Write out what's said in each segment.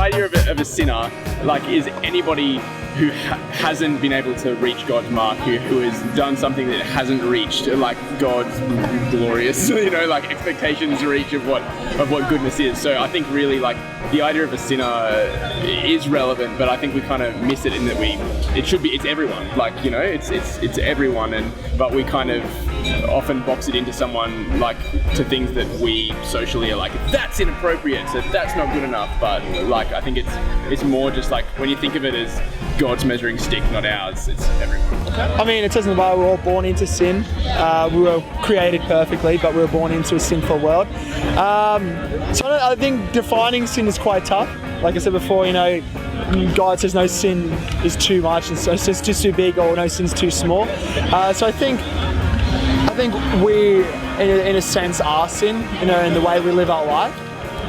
idea of a sinner, like, is anybody who hasn't been able to reach God's mark, who has done something that hasn't reached, like, God's glorious, like, expectations to reach of what goodness is. So I think really, like, the idea of a sinner is relevant, but I think we kind of miss it in that it's everyone, like, it's everyone, but we kind of often box it into someone, like, to things that we socially are like, that's inappropriate, so that's not good enough. But like, I think it's more just like, when you think of it as God's measuring stick, not ours, it's everyone. I mean, it says in the Bible we're all born into sin. We were created perfectly, but we were born into a sinful world. So I think defining sin is quite tough. Like I said before, God says no sin is too much, and so it says just too big, or no sin's too small. So I think we, in a sense, are sin, in the way we live our life.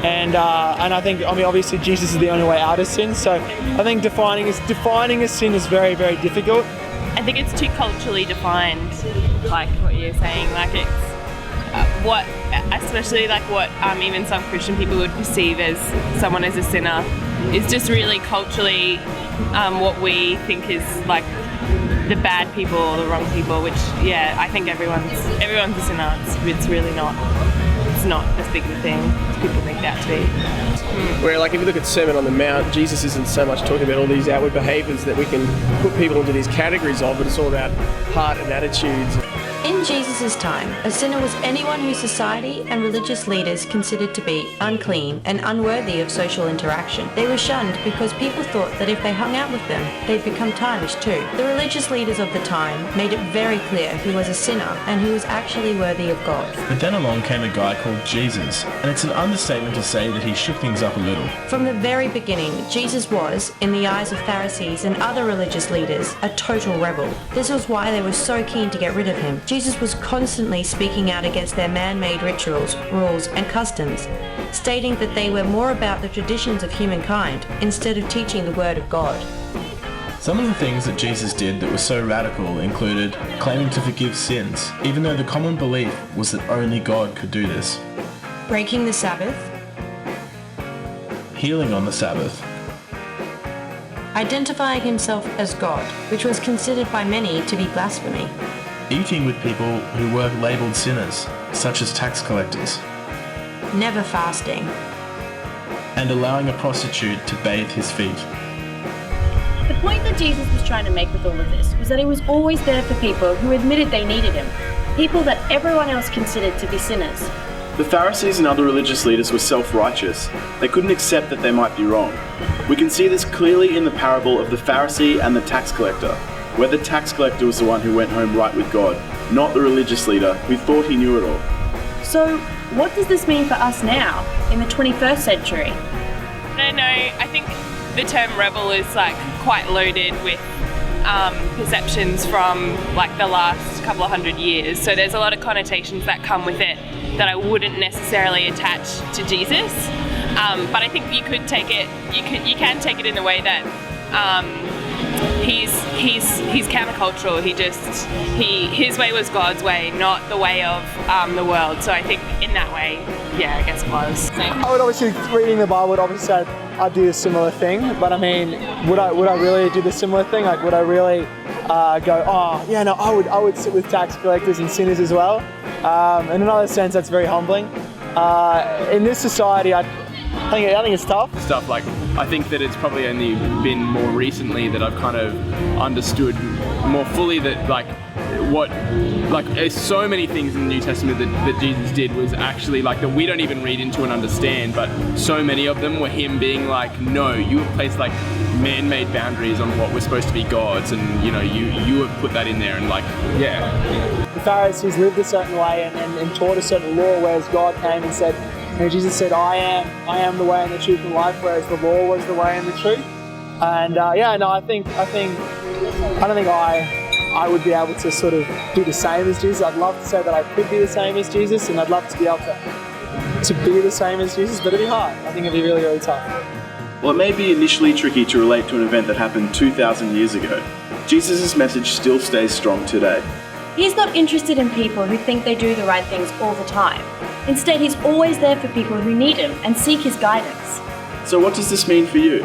And I think, obviously Jesus is the only way out of sin. So I think defining a sin is very, very difficult. I think it's too culturally defined, like what you're saying. Like, it's especially like what even some Christian people would perceive as someone as a sinner, is just really culturally what we think is like the bad people or the wrong people. Which, I think everyone's a sinner. It's really not. It's not as big of a thing as people make that to be. Where, like, if you look at Sermon on the Mount, Jesus isn't so much talking about all these outward behaviours that we can put people into these categories of, but it's all about heart and attitudes. In Jesus' time, a sinner was anyone whose society and religious leaders considered to be unclean and unworthy of social interaction. They were shunned because people thought that if they hung out with them, they'd become tarnished too. The religious leaders of the time made it very clear who was a sinner and who was actually worthy of God. But then along came a guy called Jesus, and it's an understatement to say that he shook things up a little. From the very beginning, Jesus was, in the eyes of Pharisees and other religious leaders, a total rebel. This was why they were so keen to get rid of him. Jesus was constantly speaking out against their man-made rituals, rules, and customs, stating that they were more about the traditions of humankind instead of teaching the Word of God. Some of the things that Jesus did that were so radical included claiming to forgive sins, even though the common belief was that only God could do this. Breaking the Sabbath. Healing on the Sabbath. Identifying himself as God, which was considered by many to be blasphemy. Eating with people who were labelled sinners, such as tax collectors. Never fasting. And allowing a prostitute to bathe his feet. The point that Jesus was trying to make with all of this was that he was always there for people who admitted they needed him, people that everyone else considered to be sinners. The Pharisees and other religious leaders were self-righteous. They couldn't accept that they might be wrong. We can see this clearly in the parable of the Pharisee and the tax collector, where the tax collector was the one who went home right with God, not the religious leader who thought he knew it all. So, what does this mean for us now, in the 21st century? I don't know, I think the term rebel is like quite loaded with perceptions from like the last couple of hundred years. So there's a lot of connotations that come with it that I wouldn't necessarily attach to Jesus. But I think you could take it, you can take it in the way that he's countercultural. His way was God's way, not the way of the world. So I think in that way, I guess it was. I would obviously, reading the Bible would obviously say I'd do a similar thing, but I mean, would I really do the similar thing? Like, would I really go, I would sit with tax collectors and sinners as well? In another sense, that's very humbling. In this society, I think it's tough. Stuff like, I think that it's probably only been more recently that I've kind of understood more fully that there's so many things in the New Testament that Jesus did was actually like that we don't even read into and understand, but so many of them were him being like, no, you have placed like man-made boundaries on what was supposed to be God's, and you have put that in there, and The Pharisees lived a certain way and taught a certain law, whereas God came and said, Jesus said, I am the way and the truth and life, whereas the law was the way and the truth. And I don't think I would be able to sort of do the same as Jesus. I'd love to say that I could be the same as Jesus, and I'd love to be able to be the same as Jesus, but it'd be hard. I think it'd be really, really tough. While it may be initially tricky to relate to an event that happened 2,000 years ago, Jesus' message still stays strong today. He's not interested in people who think they do the right things all the time. Instead, he's always there for people who need him and seek his guidance. So what does this mean for you?